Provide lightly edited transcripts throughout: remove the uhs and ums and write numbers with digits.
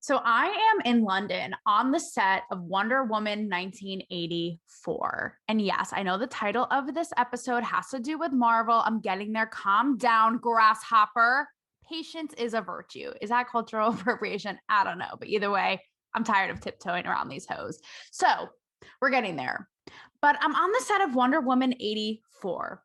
So I am in London on the set of Wonder Woman 1984. And yes, I know the title of this episode has to do with Marvel. I'm getting there. Calm down, grasshopper. Patience is a virtue. Is that cultural appropriation? I don't know. But either way, I'm tired of tiptoeing around these hoes. So we're getting there. But I'm on the set of Wonder Woman 84.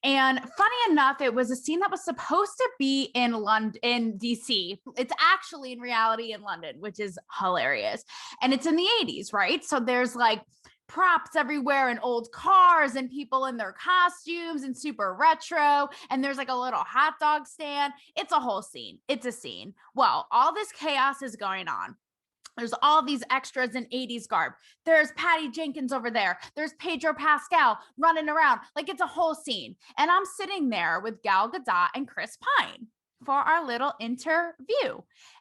And funny enough, it was a scene that was supposed to be in London, in DC. It's actually in reality in London, which is hilarious. And it's in the 80s, right? So there's like props everywhere and old cars and people in their costumes and super retro. And there's like a little hot dog stand. It's a whole scene. It's a scene. Well, all this chaos is going on. There's all these extras in 80s garb. There's Patty Jenkins over there. There's Pedro Pascal running around. Like it's a whole scene. And I'm sitting there with Gal Gadot and Chris Pine for our little interview. And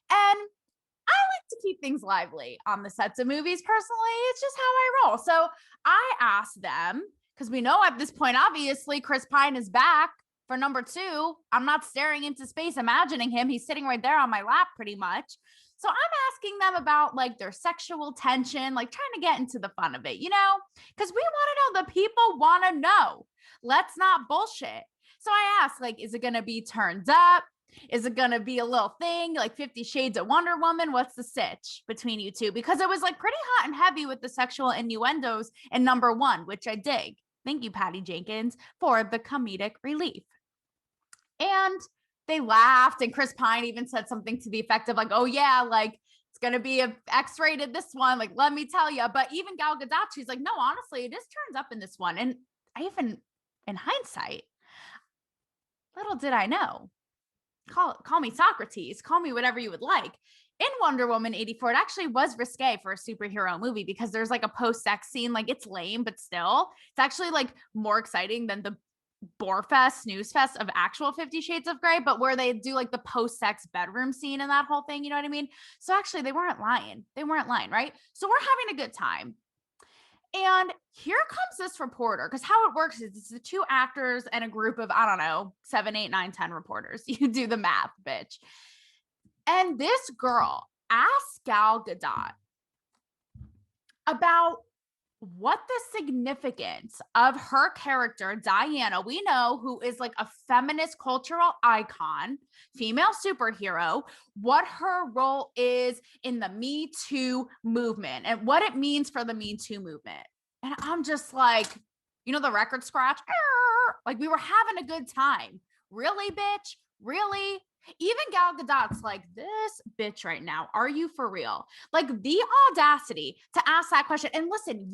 I like to keep things lively on the sets of movies personally. It's just how I roll. So I asked them, because we know at this point, obviously, Chris Pine is back for number 2. I'm not staring into space, imagining him. He's sitting right there on my lap pretty much. So I'm asking them about like their sexual tension, like trying to get into the fun of it, because we want to know, the people want to know. Let's not bullshit. So I asked, like, is it going to be turned up? Is it going to be a little thing like 50 Shades of Wonder Woman? What's the sitch between you two? Because it was like pretty hot and heavy with the sexual innuendos in number 1, which I dig. Thank you, Patty Jenkins, for the comedic relief. And they laughed, and Chris Pine even said something to the effect of like, oh yeah, like it's going to be a X-rated this one. Like, let me tell you. But even Gal Gadot, she's like, no, honestly, it is turns up in this one. And I even, in hindsight, little did I know, call me Socrates, call me whatever you would like. In Wonder Woman 84, it actually was risque for a superhero movie because there's like a post-sex scene. Like it's lame, but still, it's actually like more exciting than the snooze fest of actual 50 Shades of Grey, but where they do like the post-sex bedroom scene and that whole thing, you know what I mean? So actually they weren't lying, right? So we're having a good time. And here comes this reporter, because how it works is it's the 2 actors and a group of, I don't know, 7, 8, 9, 10 reporters. You do the math, bitch. And this girl asked Gal Gadot about what the significance of her character, Diana, we know, who is like a feminist cultural icon, female superhero, what her role is in the Me Too movement and what it means for the Me Too movement. And I'm just like, the record scratch, like we were having a good time. Really, bitch? Really? Even Gal Gadot's like, this bitch right now, are you for real? Like the audacity to ask that question. And listen,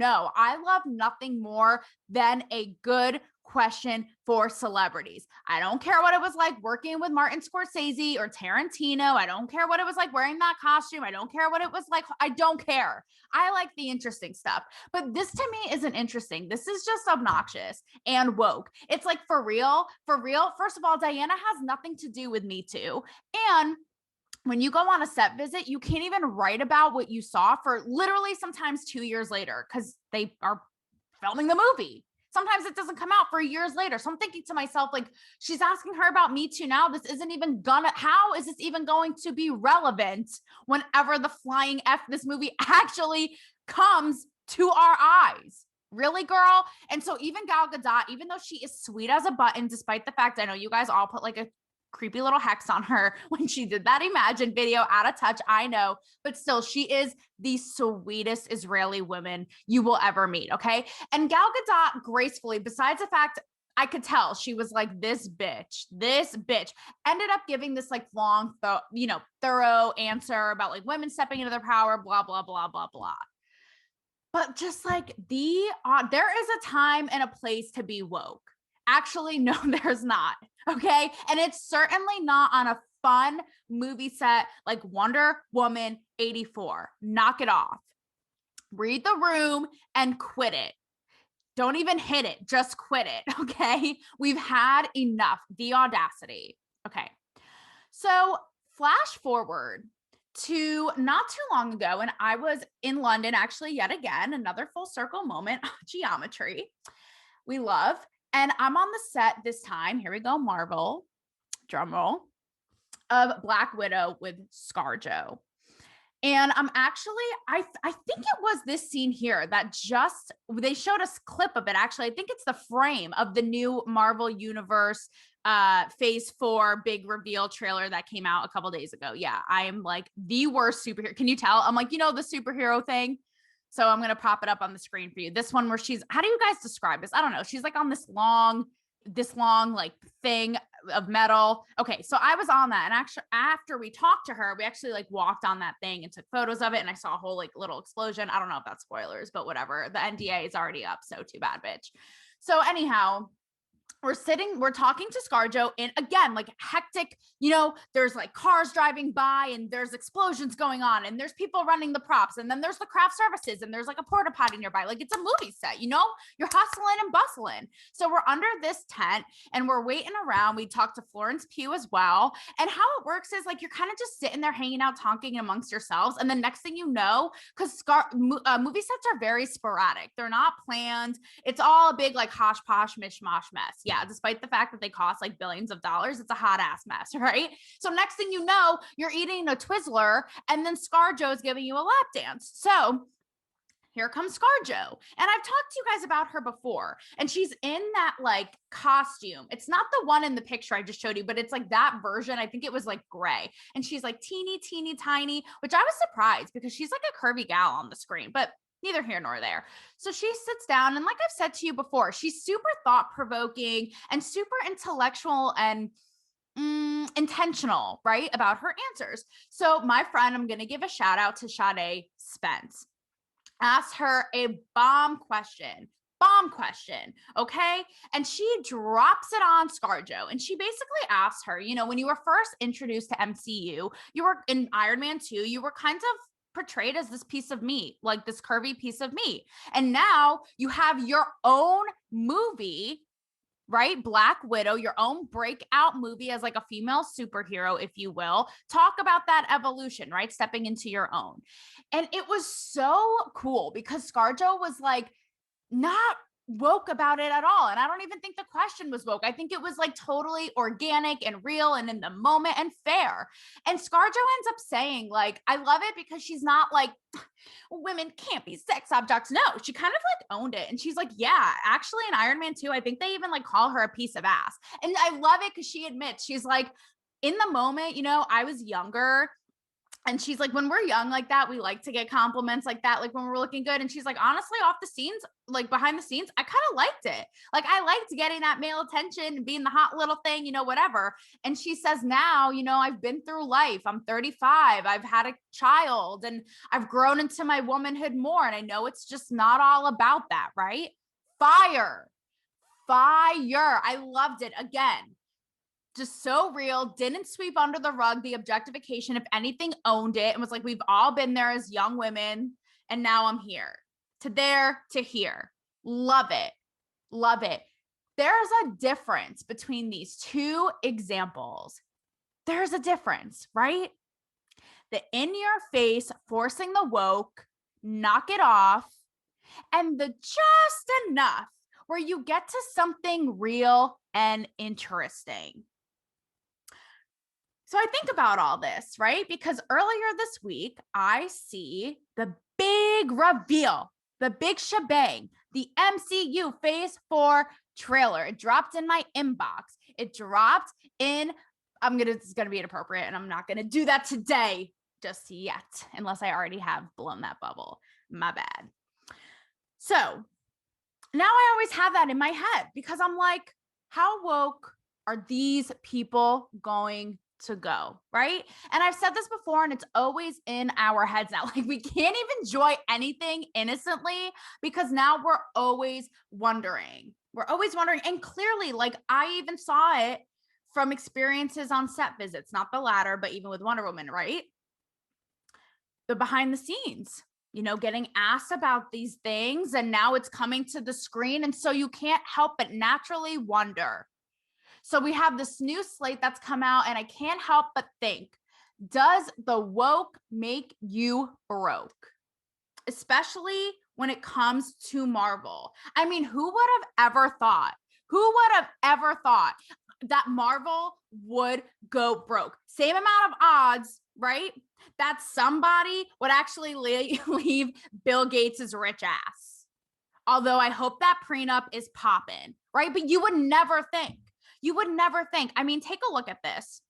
I love nothing more than a good question for celebrities. I don't care what it was like working with Martin Scorsese or Tarantino. I don't care what it was like wearing that costume. I don't care what it was like. I don't care. I like the interesting stuff. But this to me isn't interesting. This is just obnoxious and woke. It's like for real. First of all, Diana has nothing to do with Me Too. And when you go on a set visit, you can't even write about what you saw for literally sometimes 2 years later because they are filming the movie. Sometimes it doesn't come out for years later. So I'm thinking to myself, like, she's asking her about Me Too now. How is this even going to be relevant whenever the flying F this movie actually comes to our eyes? Really, girl? And so even Gal Gadot, even though she is sweet as a button, despite the fact I know you guys all put like a creepy little hex on her when she did that Imagine video, out of touch, I know, but still, she is the sweetest Israeli woman you will ever meet, okay? And Gal Gadot gracefully, besides the fact I could tell she was like, this bitch, ended up giving this like long, thorough answer about like women stepping into their power, blah, blah, blah, blah, blah. But just like there is a time and a place to be woke. Actually, no, there's not. Okay. And it's certainly not on a fun movie set like Wonder Woman 84. Knock it off. Read the room and quit it. Don't even hit it. Just quit it. Okay. We've had enough. The audacity. Okay. So flash forward to not too long ago, and I was in London, actually, yet again, another full circle moment, geometry. We love. And I'm on the set this time. Here we go, Marvel, drum roll, of Black Widow with ScarJo. And I'm actually, I think it was this scene here that they showed us a clip of it. Actually, I think it's the frame of the new Marvel Universe phase 4 big reveal trailer that came out a couple days ago. Yeah, I am like the worst superhero. Can you tell? I'm like, the superhero thing. So I'm going to pop it up on the screen for you. This one where how do you guys describe this? I don't know. She's like on this long like thing of metal. Okay, so I was on that, and actually after we talked to her, we actually like walked on that thing and took photos of it, and I saw a whole like little explosion. I don't know if that's spoilers, but whatever. The NDA is already up, so too bad, bitch. So anyhow, we're talking to ScarJo, and again, like hectic, there's like cars driving by and there's explosions going on and there's people running the props, and then there's the craft services and there's like a porta potty nearby. Like it's a movie set, you're hustling and bustling. So we're under this tent and we're waiting around. We talked to Florence Pugh as well. And how it works is like, you're kind of just sitting there hanging out, talking amongst yourselves. And the next thing you know, because movie sets are very sporadic. They're not planned. It's all a big like hosh posh mishmash mess. Yeah, despite the fact that they cost like billions of dollars, it's a hot ass mess, right? So next thing you know, you're eating a Twizzler and then ScarJo is giving you a lap dance. So here comes ScarJo. And I've talked to you guys about her before, and she's in that like costume. It's not the one in the picture I just showed you, but it's like that version. I think it was like gray, and she's like teeny tiny, which I was surprised because she's like a curvy gal on the screen, but neither here nor there. So she sits down, and like I've said to you before, she's super thought-provoking and super intellectual and intentional, right, about her answers. So my friend, I'm going to give a shout out to Sade Spence, asked her a bomb question, okay? And she drops it on ScarJo, and she basically asks her, when you were first introduced to MCU, you were in Iron Man 2, you were kind of portrayed as this piece of meat, like this curvy piece of meat. And now you have your own movie, right? Black Widow, your own breakout movie as like a female superhero, if you will. Talk about that evolution, right? Stepping into your own. And it was so cool because ScarJo was like not woke about it at all. And I don't even think the question was woke. I think it was like totally organic and real and in the moment and fair. And ScarJo ends up saying, like, I love it because she's not like, women can't be sex objects. No, she kind of like owned it. And she's like, yeah, actually in Iron Man 2, I think they even like call her a piece of ass. And I love it because she admits, she's like, in the moment, I was younger. And she's like, when we're young like that, we like to get compliments like that, like when we're looking good. And she's like, honestly, off the scenes, like behind the scenes, I kind of liked it. Like I liked getting that male attention and being the hot little thing, whatever. And she says now, I've been through life. I'm 35. I've had a child and I've grown into my womanhood more. And I know it's just not all about that, right? Fire. I loved it. Again, just so real, didn't sweep under the rug the objectification. If anything, owned it and was like, we've all been there as young women. And now I'm here to there to here. Love it. There's a difference between these two examples. There's a difference, right? The in your face, forcing the woke, knock it off, and the just enough where you get to something real and interesting. So I think about all this, right? Because earlier this week, I see the big reveal, the big shebang, the MCU Phase 4 trailer. It dropped in my inbox. It's going to be inappropriate, and I'm not going to do that today just yet, unless I already have blown that bubble. My bad. So now I always have that in my head because I'm like, how woke are these people going to go, right? And I've said this before, and it's always in our heads now. Like we can't even enjoy anything innocently because now we're always wondering. And clearly, like I even saw it from experiences on set visits, not the latter, but even with Wonder Woman, right? The behind the scenes, getting asked about these things, and now it's coming to the screen. And so you can't help but naturally wonder. So we have this new slate that's come out, and I can't help but think, does the woke make you broke? Especially when it comes to Marvel. I mean, who would have ever thought that Marvel would go broke? Same amount of odds, right? that somebody would actually leave Bill Gates' rich ass. Although I hope that prenup is popping, right? But you would never think. You would never think. I mean, take a look at this.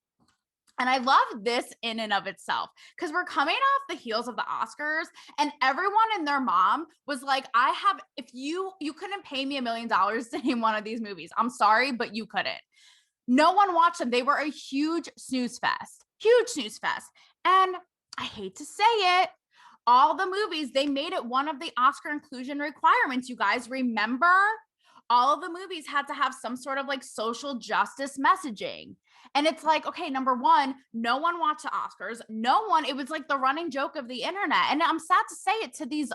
And I love this in and of itself because we're coming off the heels of the Oscars and everyone and their mom was like, if you couldn't pay me $1 million to name one of these movies. I'm sorry, but you couldn't. No one watched them. They were a huge snooze fest. And I hate to say it, all the movies, they made it one of the Oscar inclusion requirements. You guys remember? All of the movies had to have some sort of like social justice messaging. And it's like, okay, number one, no one watched the Oscars. It was like the running joke of the internet. And I'm sad to say it to these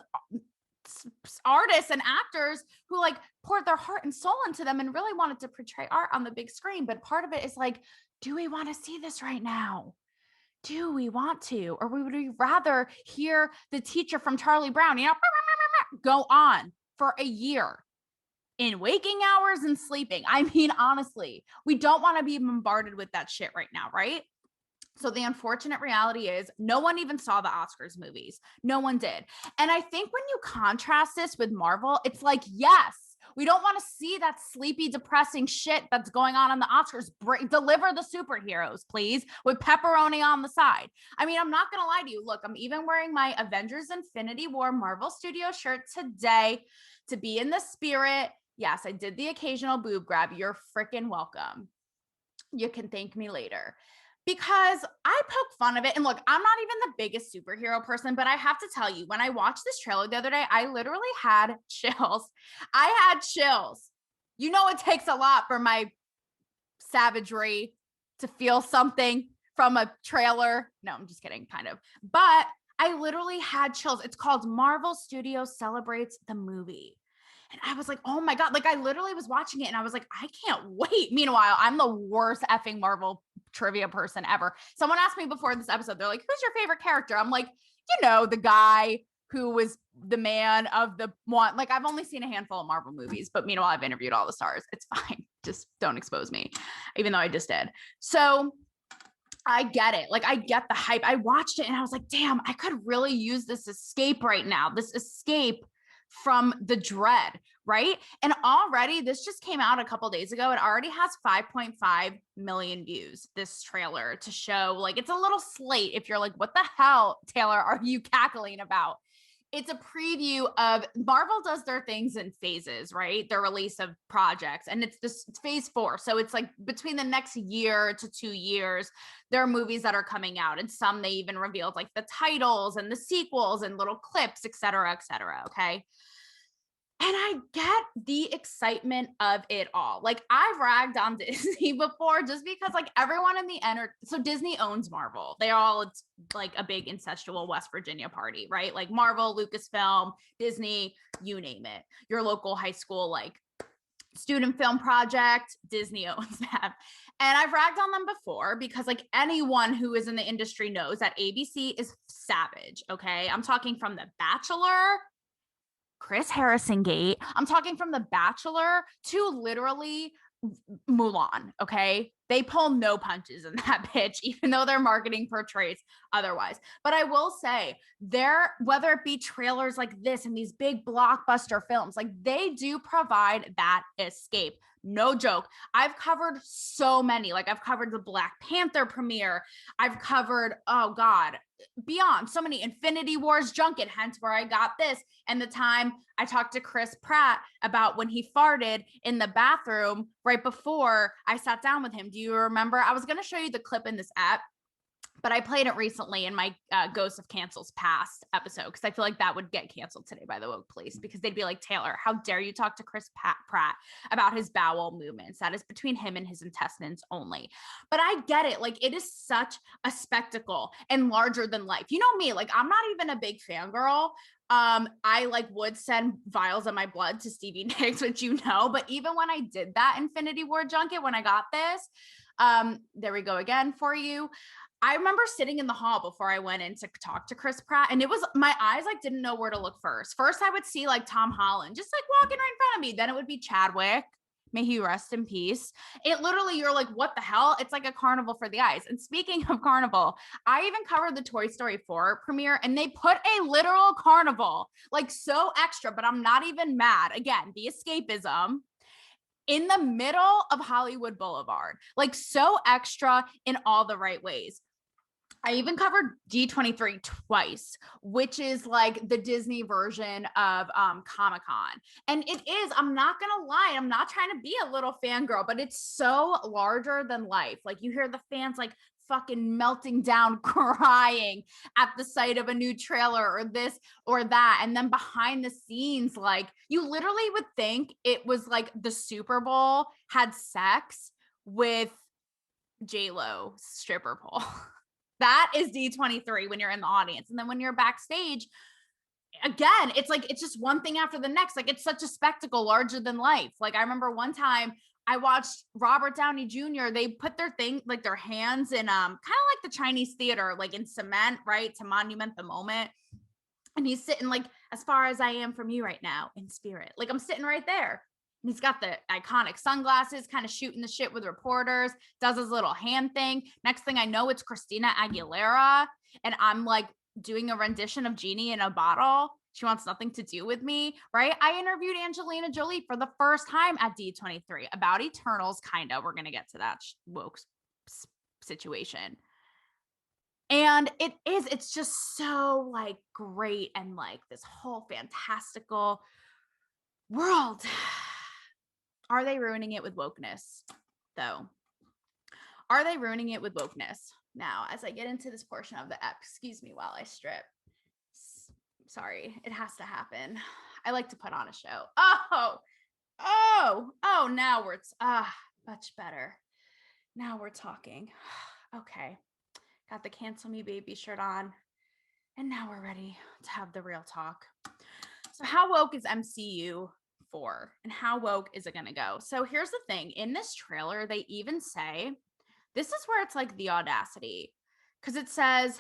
artists and actors who like poured their heart and soul into them and really wanted to portray art on the big screen. But part of it is like, do we want to see this right now? Do we want to? Or would we rather hear the teacher from Charlie Brown, go on for a year in waking hours and sleeping? I mean, honestly, we don't want to be bombarded with that shit right now, right? So the unfortunate reality is no one even saw the Oscars movies. No one did. And I think when you contrast this with Marvel, it's like, yes, we don't want to see that sleepy, depressing shit that's going on the Oscars. Deliver the superheroes, please, with pepperoni on the side. I mean, I'm not going to lie to you. Look, I'm even wearing my Avengers Infinity War Marvel Studios shirt today to be in the spirit. Yes, I did the occasional boob grab. You're freaking welcome. You can thank me later. Because I poke fun of it. And look, I'm not even the biggest superhero person, but I have to tell you, when I watched this trailer the other day, I literally had chills. I had chills. You know, it takes a lot for my savagery to feel something from a trailer. No, I'm just kidding, kind of. But I literally had chills. It's called Marvel Studios Celebrates the Movie. And I was like, oh my God. Like, I literally was watching it and I was like, I can't wait. Meanwhile, I'm the worst effing Marvel trivia person ever. Someone asked me before this episode, they're like, who's your favorite character? I'm like, the guy who was the man of the one. Like, I've only seen a handful of Marvel movies, but meanwhile, I've interviewed all the stars. It's fine. Just don't expose me, even though I just did. So I get it. Like, I get the hype. I watched it and I was like, damn, I could really use this escape right now. This escape from the dread, right? And already, this just came out a couple days ago. It already has 5.5 million views, this trailer, to show like it's a little slate. If you're like, what the hell, Taylor, are you cackling about? It's a preview of Marvel does their things in phases, right? Their release of projects. And it's phase 4. So it's like between the next year to 2 years, there are movies that are coming out. And some they even revealed like the titles and the sequels and little clips, et cetera, et cetera. Okay. And I get the excitement of it all. Like, I've ragged on Disney before just because like everyone in the so Disney owns Marvel. It's like a big incestual West Virginia party, right? Like Marvel, Lucasfilm, Disney, you name it. Your local high school, like student film project, Disney owns them. And I've ragged on them before because like anyone who is in the industry knows that ABC is savage. Okay. I'm talking from The Bachelor, Chris Harrison Gate. I'm talking from The Bachelor to literally Mulan. Okay. They pull no punches in that bitch, even though their marketing portrays otherwise. But I will say whether it be trailers like this and these big blockbuster films, like they do provide that escape. No joke. I've covered so many. Like I've covered the Black Panther premiere. I've covered, oh God, beyond so many Infinity Wars junket, hence where I got this. And the time I talked to Chris Pratt about when he farted in the bathroom right before I sat down with him. Do you remember? I was going to show you the clip in this app, but I played it recently in my Ghosts of Cancels Past episode because I feel like that would get canceled today by the woke police because they'd be like, Taylor, how dare you talk to Chris Pratt about his bowel movements? That is between him and his intestines only. But I get it. Like, it is such a spectacle and larger than life. You know me, like, I'm not even a big fangirl. I like would send vials of my blood to Stevie Nicks, which you know, but even when I did that Infinity War junket, when I got this, there we go again for you. I remember sitting in the hall before I went in to talk to Chris Pratt, and it was my eyes like didn't know where to look first. First, I would see like Tom Holland just like walking right in front of me. Then it would be Chadwick May he rest in peace. It literally, you're like, what the hell? It's like a carnival for the eyes. And speaking of carnival, I even covered the Toy Story 4 premiere and they put a literal carnival, like so extra, but I'm not even mad. Again, the escapism in the middle of Hollywood Boulevard, like so extra in all the right ways. I even covered D23 twice, which is like the Disney version of Comic-Con. And it is, I'm not going to lie, I'm not trying to be a little fangirl, but it's so larger than life. Like you hear the fans like fucking melting down, crying at the sight of a new trailer or this or that. And then behind the scenes, like you literally would think it was like the Super Bowl had sex with J-Lo stripper pole. That is D23 when you're in the audience. And then when you're backstage, again, it's like, it's just one thing after the next. Like it's such a spectacle larger than life. Like I remember one time I watched Robert Downey Jr. They put their thing, like their hands in kind of like the Chinese theater, like in cement, right? To monument the moment. And he's sitting like as far as I am from you right now in spirit. Like I'm sitting right there. And he's got the iconic sunglasses, kind of shooting the shit with reporters, does his little hand thing. Next thing I know, it's Christina Aguilera. And I'm like doing a rendition of Genie in a bottle. She wants nothing to do with me, right? I interviewed Angelina Jolie for the first time at D23 about Eternals, kind of. We're going to get to that woke situation. And it's just so like great and like this whole fantastical world. Are they ruining it with wokeness, though? Are they ruining it with wokeness? Now, as I get into this portion of the ep, excuse me while I strip. Sorry, it has to happen. I like to put on a show. Now we're much better. Now we're talking. Okay, got the Cancel Me Baby shirt on, and now we're ready to have the real talk. So how woke is MCU for, and how woke is it going to go? So here's the thing. In this trailer, they even say, this is where it's like the audacity, because it says,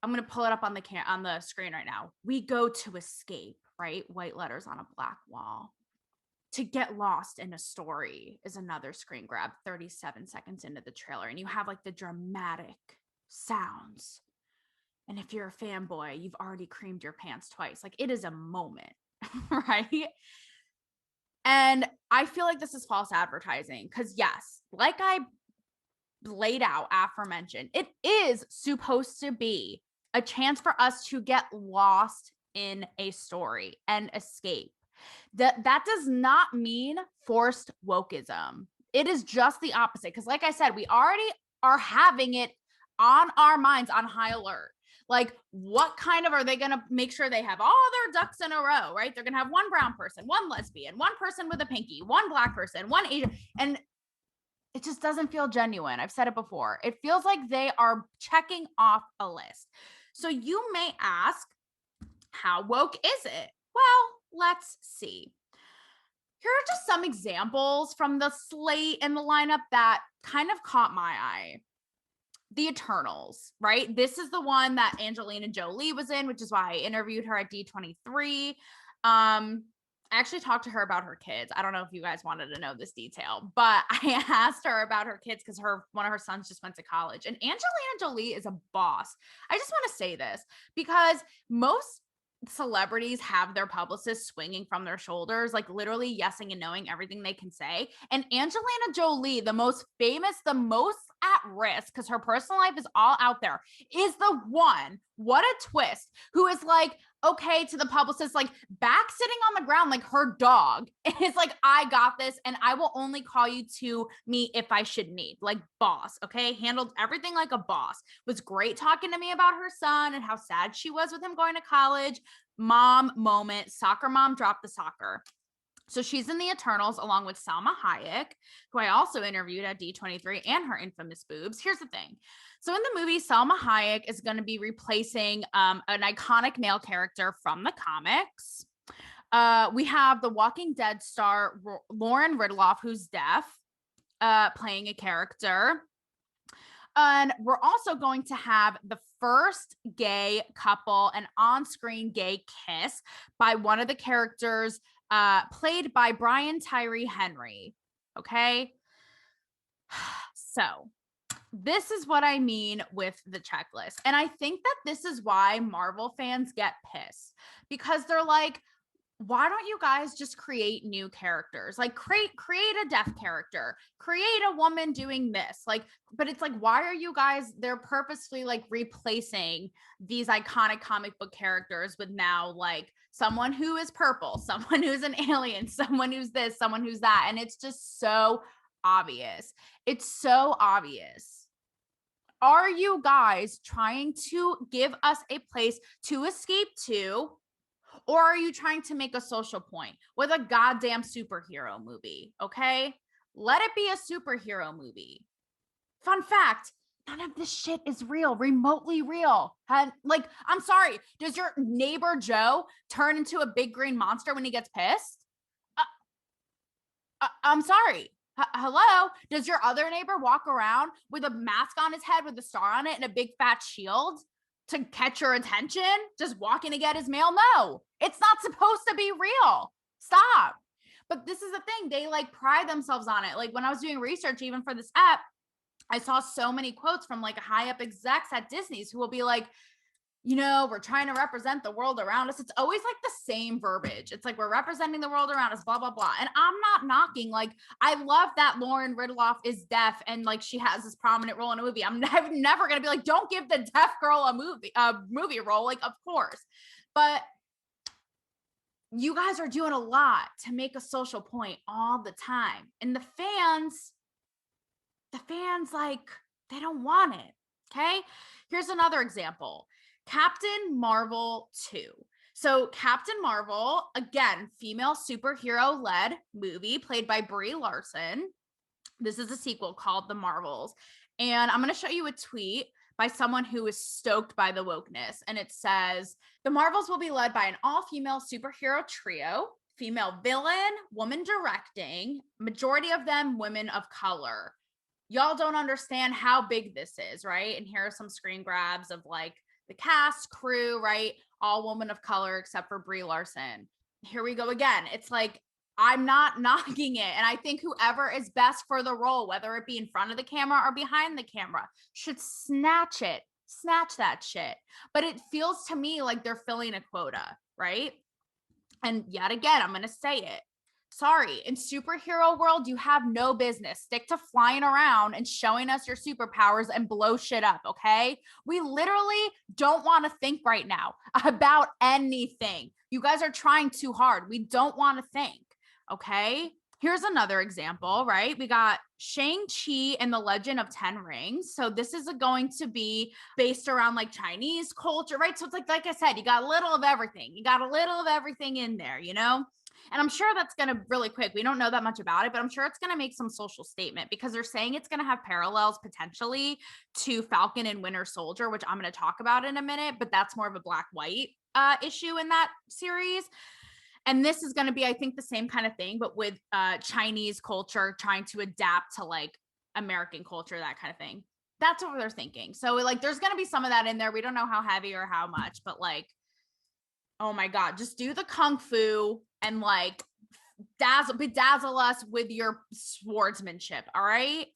I'm going to pull it up on the screen right now. We go to escape, right? White letters on a black wall. To get lost in a story is another screen grab, 37 seconds into the trailer. And you have like the dramatic sounds. And if you're a fanboy, you've already creamed your pants twice. Like it is a moment, right? And I feel like this is false advertising because yes, like I laid out aforementioned, it is supposed to be a chance for us to get lost in a story and escape. That does not mean forced wokeism. It is just the opposite. Because like I said, we already are having it on our minds on high alert. Like, what kind of are they going to make sure they have all their ducks in a row, right? They're going to have one brown person, one lesbian, one person with a pinky, one black person, one Asian. And it just doesn't feel genuine. I've said it before. It feels like they are checking off a list. So you may ask, how woke is it? Well, let's see. Here are just some examples from the slate and the lineup that kind of caught my eye. The Eternals, right? This is the one that Angelina Jolie was in, which is why I interviewed her at D23. I actually talked to her about her kids. I don't know if you guys wanted to know this detail, but I asked her about her kids because one of her sons just went to college. And Angelina Jolie is a boss. I just want to say this because most celebrities have their publicists swinging from their shoulders, like literally yesing and knowing everything they can say. And Angelina Jolie, the most famous, the most at risk, because her personal life is all out there, is the one, what a twist, who is like, okay, to the publicist, like back sitting on the ground, like her dog. And it's like, I got this and I will only call you to me if I should need, like boss, okay? Handled everything like a boss. Was great talking to me about her son and how sad she was with him going to college. Mom moment, soccer mom dropped the soccer. So she's in the Eternals along with Salma Hayek, who I also interviewed at D23, and her infamous boobs. Here's the thing. So in the movie, Salma Hayek is going to be replacing an iconic male character from the comics. We have the Walking Dead star Lauren Ridloff, who's deaf, playing a character. And we're also going to have the first gay couple, an on-screen gay kiss by one of the characters played by Brian Tyree Henry. Okay. So this is what I mean with the checklist. And I think that this is why Marvel fans get pissed, because they're like, why don't you guys just create new characters? Like create a deaf character, create a woman doing this. Like, but it's like, why are you guys, they're purposely like replacing these iconic comic book characters with now like someone who is purple, someone who's an alien, someone who's this, someone who's that. And it's just so obvious. It's so obvious. Are you guys trying to give us a place to escape to? Or are you trying to make a social point with a goddamn superhero movie? Okay. Let it be a superhero movie. Fun fact, none of this shit is real, remotely real. And like, I'm sorry, does your neighbor Joe turn into a big green monster when he gets pissed? I'm sorry. Hello? Does your other neighbor walk around with a mask on his head with a star on it and a big fat shield to catch your attention? Just walking to get his mail? No, it's not supposed to be real. Stop. But this is the thing. They like pride themselves on it. Like when I was doing research, even for this app, I saw so many quotes from like high up execs at Disney's who will be like, you know, we're trying to represent the world around us. It's always like the same verbiage. It's like, we're representing the world around us, blah, blah, blah. And I'm not knocking. Like, I love that Lauren Ridloff is deaf and like she has this prominent role in a movie. I'm never going to be like, don't give the deaf girl a movie role. Like, of course. But you guys are doing a lot to make a social point all the time. And the fans, like, they don't want it. Okay. Here's another example. Captain Marvel 2. So Captain Marvel, again, female superhero-led movie played by Brie Larson. This is a sequel called The Marvels. And I'm going to show you a tweet by someone who is stoked by the wokeness. And it says, the Marvels will be led by an all-female superhero trio, female villain, woman directing, majority of them women of color. Y'all don't understand how big this is, right? And here are some screen grabs of like the cast, crew, right? All women of color except for Brie Larson. Here we go again. It's like, I'm not knocking it. And I think whoever is best for the role, whether it be in front of the camera or behind the camera, should snatch that shit. But it feels to me like they're filling a quota, right? And yet again, I'm going to say it. Sorry, in superhero world, you have no business. Stick to flying around and showing us your superpowers and blow shit up, okay? We literally don't want to think right now about anything. You guys are trying too hard. We don't want to think, okay? Here's another example, right? We got Shang-Chi and the Legend of 10 Rings. So this is going to be based around like Chinese culture, right? So it's like I said, you got a little of everything. You got a little of everything in there, you know? And I'm sure that's going to really quick. We don't know that much about it, but I'm sure it's going to make some social statement because they're saying it's going to have parallels potentially to Falcon and Winter Soldier, which I'm going to talk about in a minute, but that's more of a black-white issue in that series. And this is going to be, I think, the same kind of thing, but with Chinese culture trying to adapt to like American culture, that kind of thing. That's what they're thinking. So like, there's going to be some of that in there. We don't know how heavy or how much, but like, oh my God, just do the Kung Fu and like bedazzle us with your swordsmanship. All right.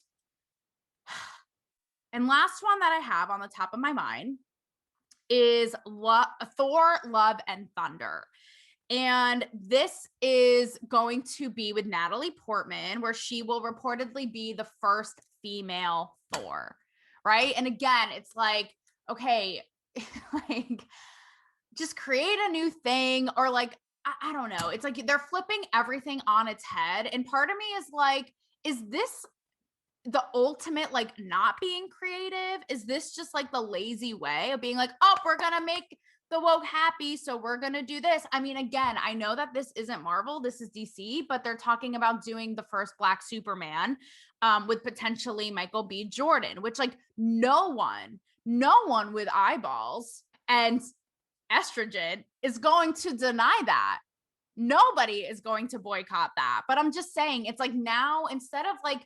And last one that I have on the top of my mind is Thor, Love and Thunder. And this is going to be with Natalie Portman, where she will reportedly be the first female Thor. Right. And again, it's like, okay, like, just create a new thing, or like, I don't know. It's like they're flipping everything on its head. And part of me is like, is this the ultimate like not being creative? Is this just like the lazy way of being like, oh, we're going to make the woke happy, so we're going to do this? I mean, again, I know that this isn't Marvel, this is DC, but they're talking about doing the first Black Superman with potentially Michael B. Jordan, which like no one with eyeballs and estrogen is going to deny that. Nobody is going to boycott that. But I'm just saying, it's like now, instead of like,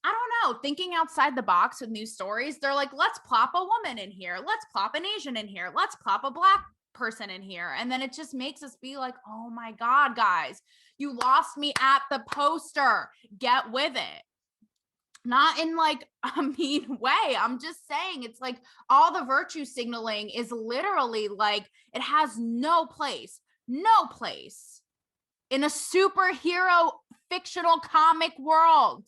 I don't know, thinking outside the box with new stories, they're like, let's plop a woman in here. Let's plop an Asian in here. Let's plop a Black person in here. And then it just makes us be like, oh my God, guys, you lost me at the poster. Get with it. Not in like a mean way. I'm just saying it's like all the virtue signaling is literally like it has no place in a superhero fictional comic world.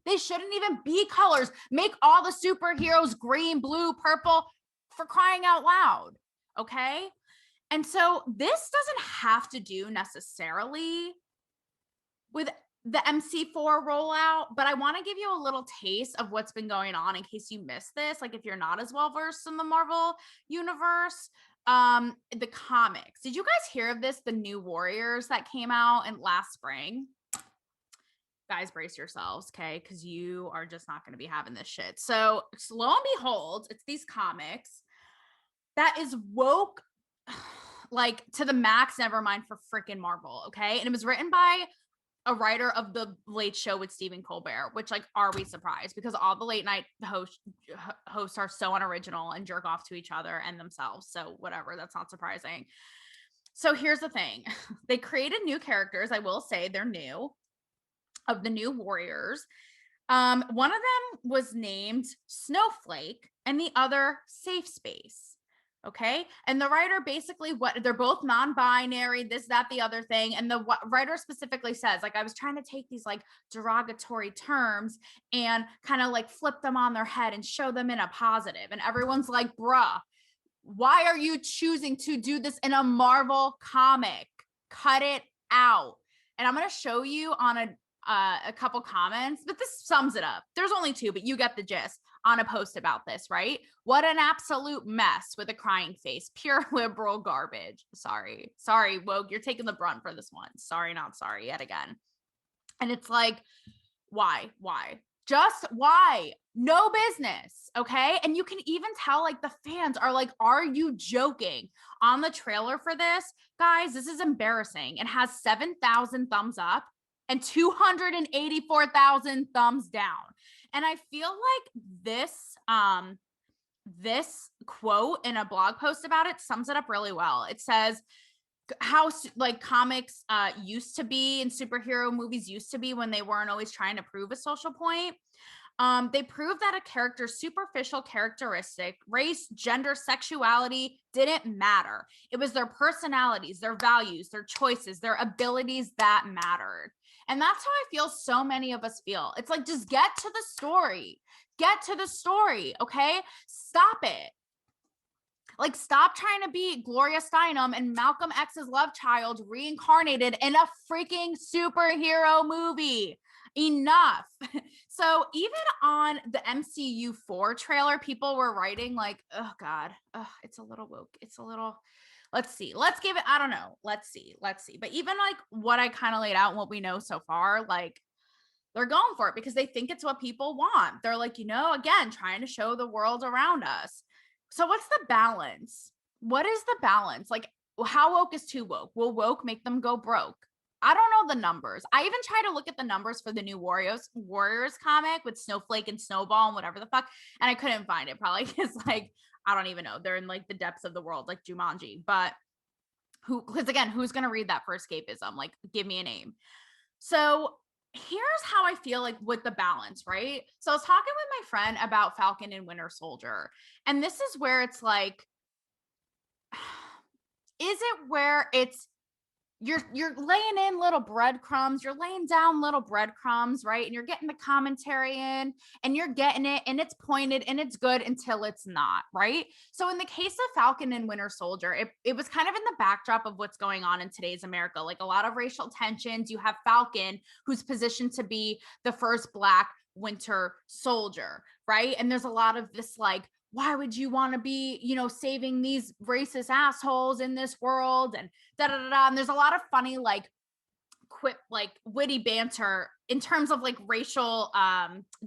They shouldn't even be colors. Make all the superheroes green, blue, purple, for crying out loud. Okay. And so this doesn't have to do necessarily with the MC4 rollout, but I want to give you a little taste of what's been going on in case you missed this. Like if you're not as well versed in the Marvel universe, the comics. Did you guys hear of this? The New Warriors that came out in last spring? Guys, brace yourselves, okay? Because you are just not going to be having this shit. So lo and behold, it's these comics that is woke like to the max, never mind for freaking Marvel, okay? And it was written by a writer of The Late Show with Stephen Colbert, which like, are we surprised? Because all the late night hosts are so unoriginal and jerk off to each other and themselves. So whatever, that's not surprising. So here's the thing. They created new characters. I will say they're new, of the New Warriors. One of them was named Snowflake and the other Safe Space. Okay. And the writer basically, they're both non-binary, this, that, the other thing. And the writer specifically says, like, I was trying to take these like derogatory terms and kind of like flip them on their head and show them in a positive. And everyone's like, bruh, why are you choosing to do this in a Marvel comic? Cut it out. And I'm going to show you on a couple comments, but this sums it up. There's only 2, but you get the gist on a post about this, right? What an absolute mess with a crying face. Pure liberal garbage. Sorry, woke. You're taking the brunt for this one. Sorry, not sorry yet again. And it's like, why? Just why? No business. Okay. And you can even tell like the fans are like, are you joking? On the trailer for this, guys, this is embarrassing. It has 7,000 thumbs up and 284,000 thumbs down. And I feel like this quote in a blog post about it sums it up really well. It says how like comics used to be and superhero movies used to be when they weren't always trying to prove a social point. They proved that a character's superficial characteristic, race, gender, sexuality didn't matter. It was their personalities, their values, their choices, their abilities that mattered. And that's how I feel so many of us feel. It's like, just get to the story. Get to the story, okay? Stop it. Like, stop trying to be Gloria Steinem and Malcolm X's love child reincarnated in a freaking superhero movie. Enough. So even on the MCU 4 trailer, people were writing like, oh God, it's a little woke. It's a little, let's see. Let's give it, I don't know. Let's see. But even like what I kind of laid out and what we know so far, like they're going for it because they think it's what people want. They're like, again, trying to show the world around us. So what's the balance? What is the balance? Like, how woke is too woke? Will woke make them go broke? I don't know the numbers. I even try to look at the numbers for the New Warriors comic with Snowflake and Snowball and whatever the fuck. And I couldn't find it, probably because like, I don't even know. They're in like the depths of the world, like Jumanji. But because again, who's going to read that for escapism? Like, give me a name. So here's how I feel like with the balance, right? So I was talking with my friend about Falcon and Winter Soldier. And this is where it's like, is it where it's, you're laying in little breadcrumbs, you're laying down little breadcrumbs, right? And you're getting the commentary in and you're getting it and it's pointed and it's good until it's not, right? So in the case of Falcon and Winter Soldier, it was kind of in the backdrop of what's going on in today's America, like a lot of racial tensions. You have Falcon, who's positioned to be the first Black Winter Soldier, right? And there's a lot of this like, why would you want to be, saving these racist assholes in this world and da da da da. And there's a lot of funny, like witty banter in terms of like racial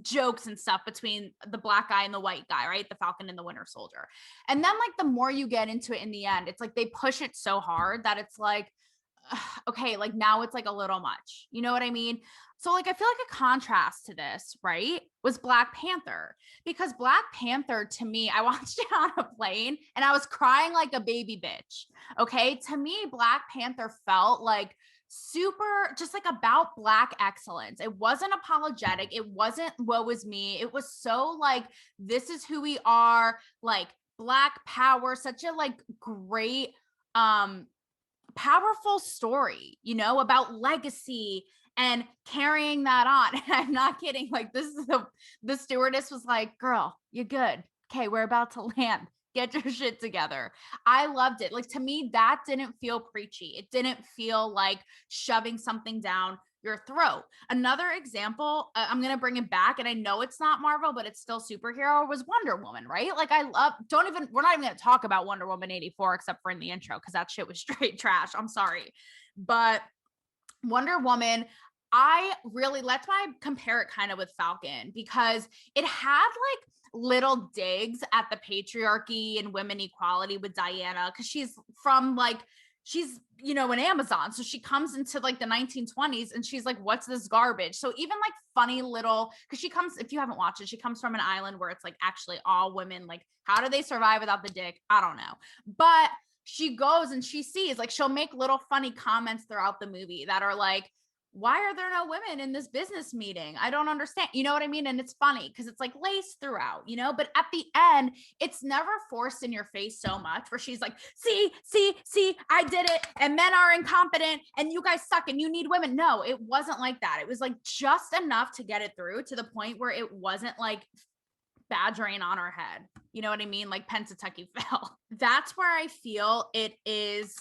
jokes and stuff between the Black guy and the white guy, right? The Falcon and the Winter Soldier. And then like the more you get into it in the end, it's like they push it so hard that it's like, okay, like now it's like a little much. You know what I mean? So like I feel like a contrast to this, right, was Black Panther. Because Black Panther to me, I watched it on a plane and I was crying like a baby bitch. Okay? To me, Black Panther felt like super just like about Black excellence. It wasn't apologetic. It wasn't woe is me. It was so like this is who we are, like Black power, such a like great powerful story, you know, about legacy and carrying that on. And I'm not kidding. Like this is the stewardess was like, girl, you're good. Okay, we're about to land. Get your shit together. I loved it. Like to me, that didn't feel preachy. It didn't feel like shoving something down your throat. Another example, I'm going to bring it back. And I know it's not Marvel, but it's still superhero, was Wonder Woman, right? Like I love, we're not even going to talk about Wonder Woman 84 except for in the intro because that shit was straight trash. I'm sorry. But Wonder Woman, that's why I compare it kind of with Falcon because it had like little digs at the patriarchy and women equality with Diana because she's an Amazon, so she comes into like the 1920s and she's like, what's this garbage? So even like funny little, because she comes, if you haven't watched it, she comes from an island where it's like actually all women, like how do they survive without the dick? I don't know. But she goes and she sees, like, she'll make little funny comments throughout the movie that are like, why are there no women in this business meeting? I don't understand. You know what I mean? And it's funny because it's like laced throughout, but at the end, it's never forced in your face so much where she's like, see, I did it. And men are incompetent and you guys suck and you need women. No, it wasn't like that. It was like just enough to get it through to the point where it wasn't like badgering on her head. You know what I mean? Like Pennsatucky fell. That's where I feel it is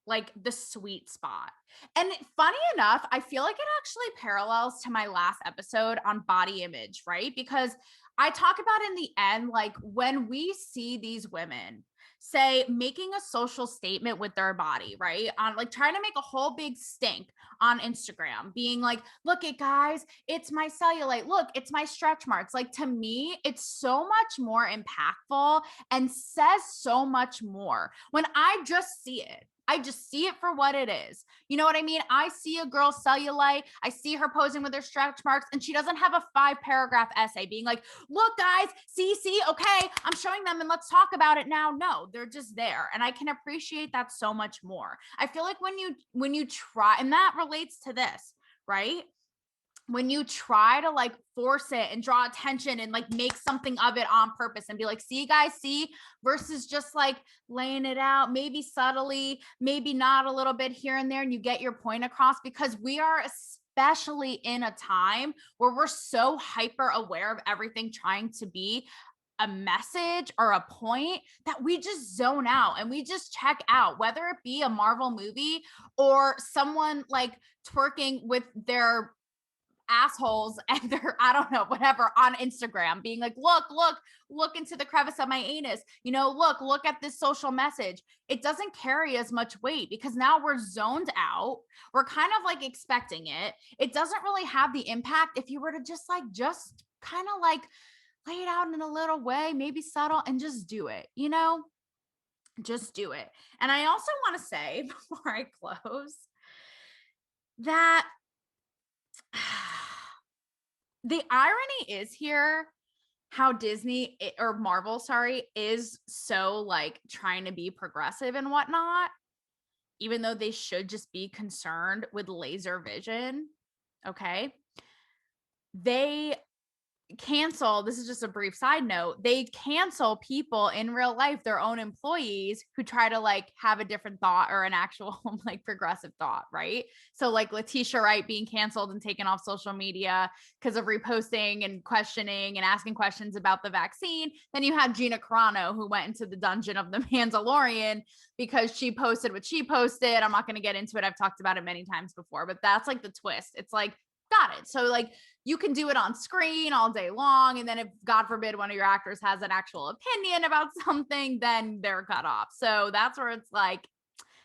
like the sweet spot. And funny enough, I feel like it actually parallels to my last episode on body image, right? Because I talk about in the end, like when we see these women say making a social statement with their body, right? On like trying to make a whole big stink on Instagram, being like, look it guys, it's my cellulite. Look, it's my stretch marks. Like to me, it's so much more impactful and says so much more when I just see it. I just see it for what it is. You know what I mean? I see a girl's cellulite. I see her posing with her stretch marks, and she doesn't have a 5-paragraph essay being like, look, guys, see, okay, I'm showing them and let's talk about it now. No, they're just there. And I can appreciate that so much more. I feel like when you try, and that relates to this, right? When you try to like force it and draw attention and like make something of it on purpose and be like, see guys, see, versus just like laying it out, maybe subtly, maybe not a little bit here and there, and you get your point across, because we are especially in a time where we're so hyper aware of everything trying to be a message or a point that we just zone out and we just check out, whether it be a Marvel movie or someone like twerking with their assholes and they're, I don't know, whatever, on Instagram being like, look into the crevice of my anus, look at this social message. It doesn't carry as much weight because now we're zoned out. We're kind of like expecting it. It doesn't really have the impact if you were to just kind of like lay it out in a little way, maybe subtle, and just do it, just do it. And I also want to say before I close that the irony is here how Disney or Marvel, is so like trying to be progressive and whatnot, even though they should just be concerned with laser vision. Okay. They this is just a brief side note, they cancel people in real life, their own employees, who try to like have a different thought or an actual like progressive thought, right? So like Letitia Wright being canceled and taken off social media because of reposting and questioning and asking questions about the vaccine. Then you had Gina Carano, who went into the dungeon of the Mandalorian because she posted what she posted. I'm not going to get into it, I've talked about it many times before, but that's like the twist. It's like, got it. So like you can do it on screen all day long. And then if God forbid one of your actors has an actual opinion about something, then they're cut off. So that's where it's like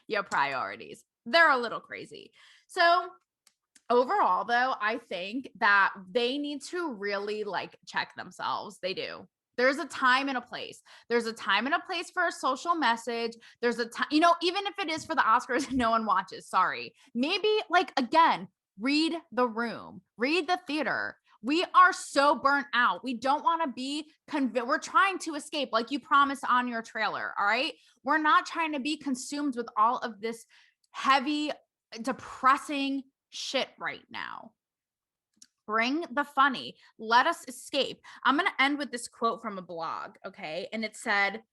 your priorities. They're a little crazy. So overall though, I think that they need to really like check themselves. They do. There's a time and a place. There's a time and a place for a social message. There's a time, you know, even if it is for the Oscars and no one watches, sorry. Maybe like, again, read the room, read the theater. We are so burnt out. We don't want to be we're trying to escape like you promised on your trailer. All right. We're not trying to be consumed with all of this heavy, depressing shit right now. Bring the funny. Let us escape. I'm going to end with this quote from a blog, okay? And it said,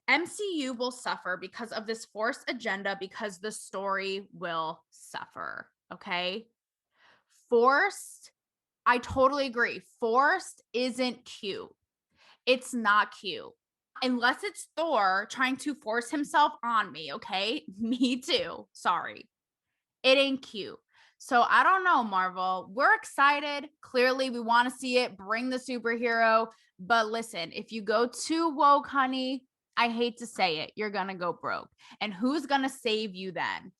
MCU will suffer because of this forced agenda because the story will suffer, okay? Forced, I totally agree. Forced isn't cute. It's not cute. Unless it's Thor trying to force himself on me, okay? Me too. Sorry. It ain't cute. So I don't know, Marvel. We're excited. Clearly, we want to see it. Bring the superhero. But listen, if you go too woke, honey, I hate to say it, you're going to go broke. And who's going to save you then?